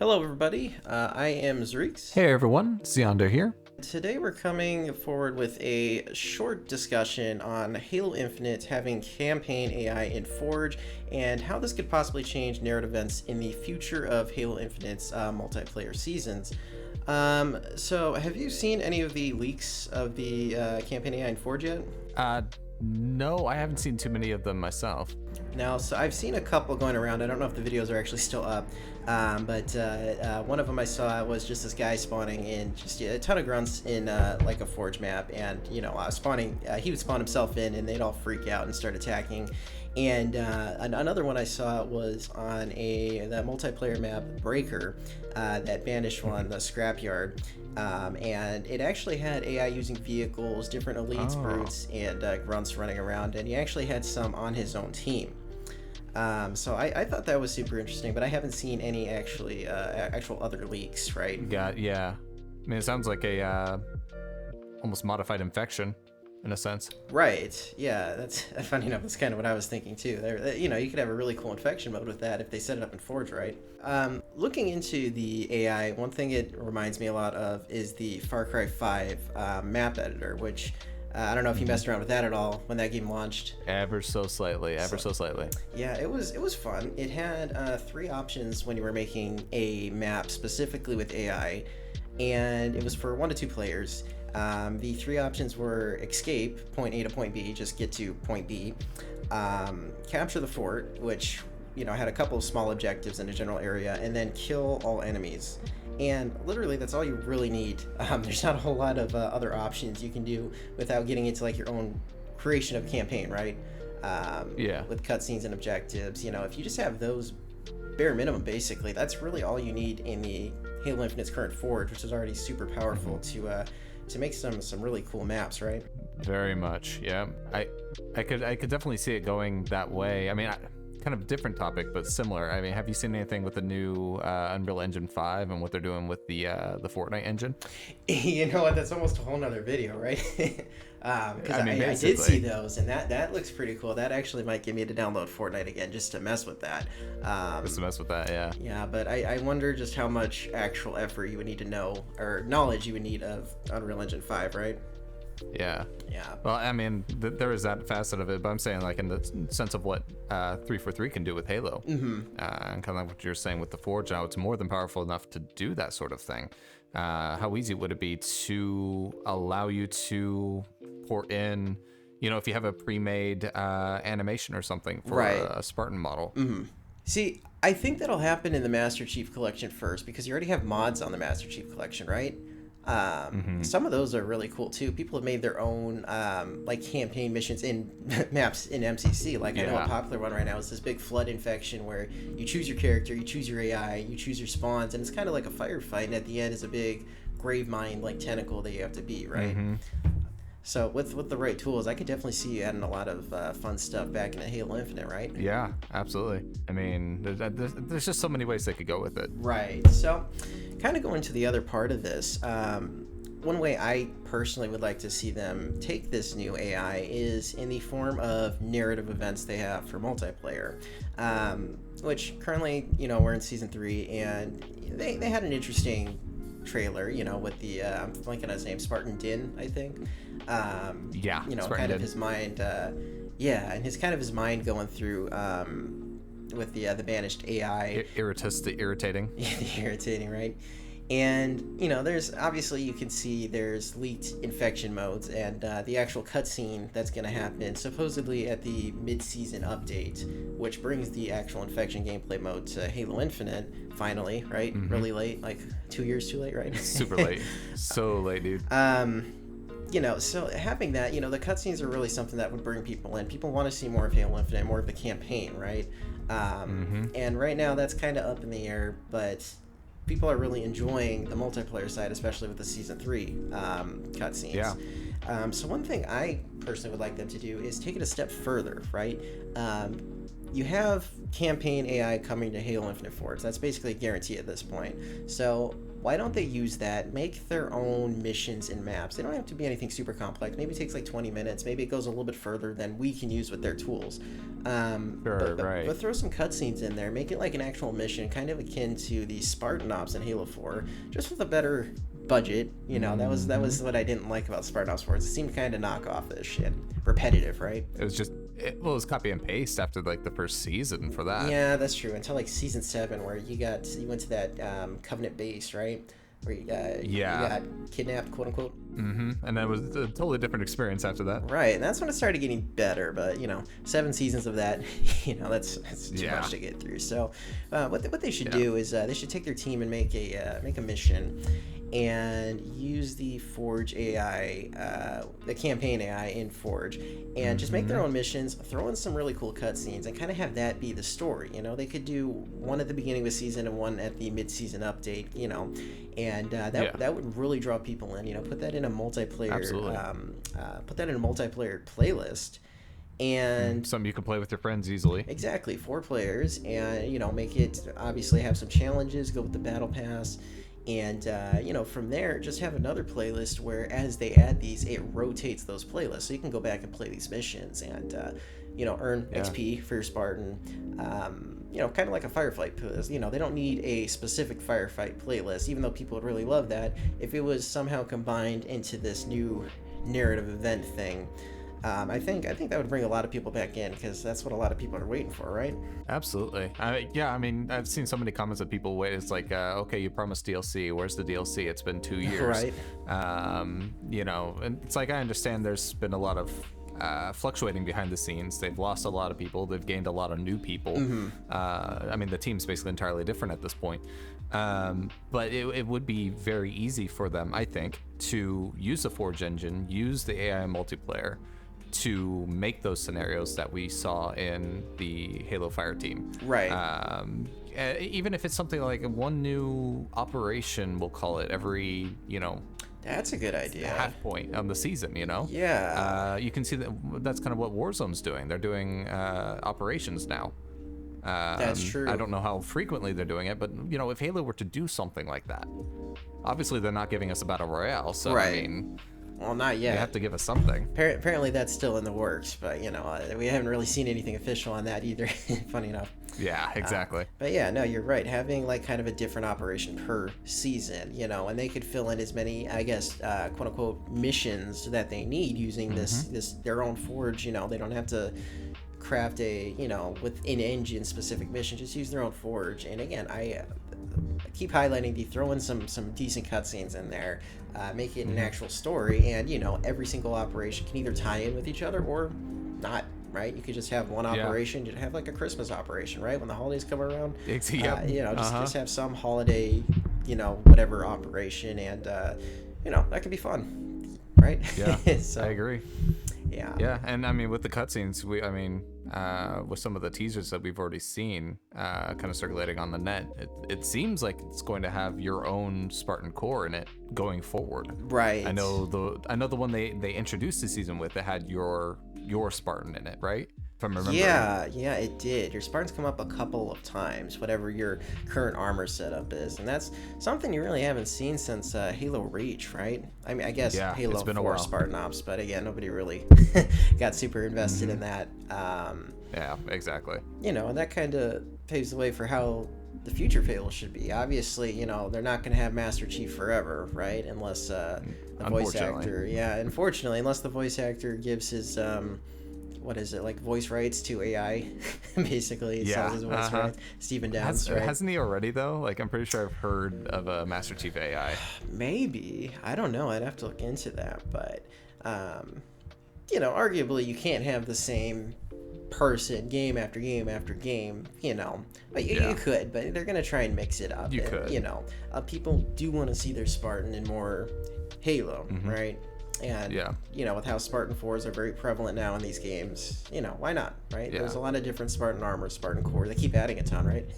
Hello, everybody. I am Zreeks. Hey everyone, Xander here. Today we're coming forward with a short discussion on Halo Infinite having campaign AI in Forge and how this could possibly change narrative events in the future of Halo Infinite's multiplayer seasons. So have you seen any of the leaks of the campaign AI in Forge yet? No, I haven't seen too many of them myself. Now, so I've seen a couple going around. I don't know if the videos are actually still up, but one of them I saw was just this guy spawning in just a ton of grunts in like a Forge map, and spawning. He would spawn himself in, and they'd all freak out and start attacking. And another one I saw was on the multiplayer map Breaker, that banished one, the Scrapyard. And it actually had AI using vehicles, different elites, brutes, and grunts running around, and he actually had some on his own team. So I thought that was super interesting, but I haven't seen any actual other leaks, right? Yeah. I mean, it sounds like a almost modified infection, in a sense. Right. Yeah, that's funny enough. That's kind of what I was thinking too. You could have a really cool infection mode with that if they set it up in Forge, right? Looking into the AI, one thing it reminds me a lot of is the Far Cry 5 map editor, which I don't know if you messed around with that at all when that game launched. Ever so slightly. Yeah, it was fun. It had 3 options when you were making a map specifically with AI, and it was for 1 to 2 players. The 3 options were escape, point A to point B, just get to point B, capture the fort, which had a couple of small objectives in a general area, and then kill all enemies. And literally, that's all you really need. There's not a whole lot of other options you can do without getting into like your own creation of campaign, right? With cutscenes and objectives. If you just have those bare minimum, basically, that's really all you need in the Halo Infinite's current Forge, which is already super powerful to make some really cool maps, right? Very much, yeah. I could definitely see it going that way. I mean, kind of different topic, but similar. I mean, have you seen anything with the new Unreal Engine 5 and what they're doing with the Fortnite engine? You know what? That's almost a whole nother video, right? Because I did see those, and that looks pretty cool. That actually might get me to download Fortnite again just to mess with that. Yeah. Yeah, but I wonder just how much actual effort you would need to know, or knowledge you would need of Unreal Engine 5, right? Yeah. Well, I mean, there is that facet of it, but I'm saying like in the sense of what 343 can do with Halo, and kind of like what you're saying with the Forge. Now it's more than powerful enough to do that sort of thing. How easy would it be to allow you to port in, if you have a pre-made animation or something for a Spartan model? See, I think that'll happen in the Master Chief Collection first, because you already have mods on the Master Chief Collection, right? Some of those are really cool too. People have made their own like campaign missions in maps in MCC. Like I know a popular one right now is this big flood infection where you choose your character, you choose your AI, you choose your spawns, and it's kind of like a firefight, and at the end is a big grave mine like tentacle that you have to beat, right? So with the right tools, I could definitely see you adding a lot of fun stuff back into Halo Infinite, right? Yeah, absolutely. I mean, there's just so many ways they could go with it. Right. So kind of going to the other part of this, one way I personally would like to see them take this new AI is in the form of narrative events they have for multiplayer, which currently, we're in Season 3, and they had an interesting trailer, with the I'm blanking on his name, Spartan Din, I think. Spartan kind Din. of his mind, and his mind going through with the banished AI. Irritating. Irritating, right? And there's obviously, you can see there's leaked infection modes, and the actual cutscene that's going to happen supposedly at the mid-season update, which brings the actual infection gameplay mode to Halo Infinite finally, right? Really late, like 2 years too late, right? Super late. So late, dude. So having that, the cutscenes are really something that would bring people in. People want to see more of Halo Infinite, more of the campaign, right? And right now that's kind of up in the air, but people are really enjoying the multiplayer side, especially with the Season 3 cutscenes. Yeah. So one thing I personally would like them to do is take it a step further, right? you have campaign AI coming to Halo Infinite Forge. That's basically a guarantee at this point. So why don't they use that? Make their own missions and maps. They don't have to be anything super complex. Maybe it takes like 20 minutes. Maybe it goes a little bit further than we can use with their tools. But throw some cutscenes in there. Make it like an actual mission, kind of akin to the Spartan Ops in Halo 4, just with a better budget. You know, that was what I didn't like about Spartan Ops 4. It seemed kind of knockoff-ish and repetitive, right? It was just, it was copy and paste after like the first season for that. Yeah, that's true. Until like season 7, where you went to that Covenant base, right? Where you got kidnapped, quote unquote. And that was a totally different experience after that. Right, and that's when it started getting better. But 7 seasons of that, that's too much to get through. So, what they should do is they should take their team and make a mission, and use the Forge AI, the campaign AI in Forge, and just make their own missions, throw in some really cool cutscenes, and kind of have that be the story. They could do one at the beginning of the season and one at the mid-season update, and that would really draw people in. Put that in a multiplayer, put that in a multiplayer playlist. And something you can play with your friends easily. Exactly, 4 players, and make it obviously have some challenges, go with the battle pass. And from there, just have another playlist where as they add these, it rotates those playlists, so you can go back and play these missions and earn XP for your Spartan. Kind of like a firefight playlist. They don't need a specific firefight playlist, even though people would really love that if it was somehow combined into this new narrative event thing. I think that would bring a lot of people back in, because that's what a lot of people are waiting for, right? Absolutely. I mean, I've seen so many comments that people wait. It's like, okay, you promised DLC. Where's the DLC? It's been 2 years. Right. And it's like, I understand there's been a lot of fluctuating behind the scenes. They've lost a lot of people. They've gained a lot of new people. I mean, the team's basically entirely different at this point. But it would be very easy for them, I think, to use the Forge engine, use the AI multiplayer, to make those scenarios that we saw in the Halo Fire team. Right. Even if it's something like one new operation, we'll call it, every, that's a good idea. half point on the season, Yeah. You can see that's kind of what Warzone's doing. They're doing operations now. That's true. I don't know how frequently they're doing it, but if Halo were to do something like that, obviously they're not giving us a battle royale, so right. I mean, well, not yet. You have to give us something. Apparently that's still in the works, but we haven't really seen anything official on that either. Funny enough. Yeah, exactly. But yeah, no, you're right. Having like kind of a different operation per season, and they could fill in as many, I guess, quote unquote, missions that they need using this their own Forge. They don't have to craft a with an engine specific mission. Just use their own Forge. And again, I keep highlighting the throw in some decent cutscenes in there, make it an actual story, and every single operation can either tie in with each other or not. Right, you could just have one operation. You'd have like a Christmas operation, right? When the holidays come around, just have some holiday, whatever operation, and that could be fun, right? Yeah, so, I agree. Yeah, and I mean with the cutscenes, with some of the teasers that we've already seen, kind of circulating on the net, it seems like it's going to have your own Spartan core in it going forward. Right. I know the one they introduced this season with, it had your Spartan in it, right? If I'm remembering. Yeah, it did. Your Spartans come up a couple of times, whatever your current armor setup is, and that's something you really haven't seen since Halo Reach, right? I mean, I guess Halo 4 Spartan Ops, but again, nobody really got super invested in that. Yeah, exactly. And that kind of paves the way for how the future Halo should be. Obviously, they're not going to have Master Chief forever, right? Unless the voice actor, unfortunately, unless the voice actor gives his voice rights to AI, basically. Sells his voice rights. Stephen Downs, right? Hasn't he already though? Like, I'm pretty sure I've heard of a Master Chief AI. Maybe, I don't know. I'd have to look into that, but arguably you can't have the same person game after game after game, but you could, but they're gonna try and mix it up. You could. People do want to see their Spartan in more Halo, right? And with how Spartan 4s are very prevalent now in these games, why not, right? There's a lot of different Spartan armor, Spartan core. They keep adding a ton, right?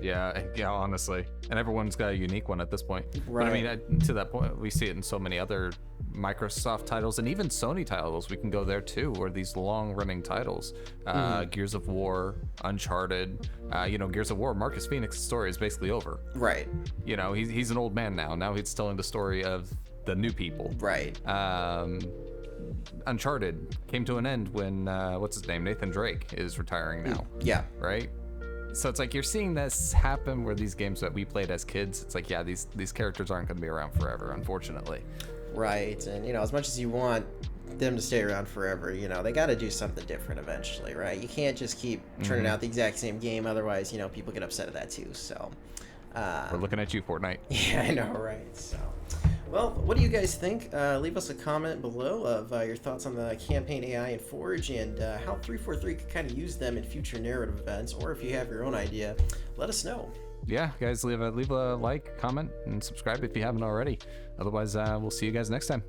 yeah, honestly, and everyone's got a unique one at this point. Right. But I mean, to that point, we see it in so many other Microsoft titles and even Sony titles. We can go there too, or these long-running titles. Gears of War, Uncharted. Gears of War, Marcus Phoenix's story is basically over. Right. He's an old man now. Now he's telling the story of the new people. Right. Uncharted came to an end when what's his name, Nathan Drake, is retiring now. Yeah. Right. So it's like you're seeing this happen where these games that we played as kids, it's like, yeah, these characters aren't going to be around forever, unfortunately. Right. And as much as you want them to stay around forever, they got to do something different eventually, right? You can't just keep turning out the exact same game, otherwise people get upset at that too. So we're looking at you, Fortnite. Yeah, I know, right? So well, what do you guys think? Leave us a comment below of your thoughts on the campaign AI in Forge and how 343 could kind of use them in future narrative events, or if you have your own idea, let us know. Yeah, guys, leave a like, comment, and subscribe if you haven't already. Otherwise, we'll see you guys next time.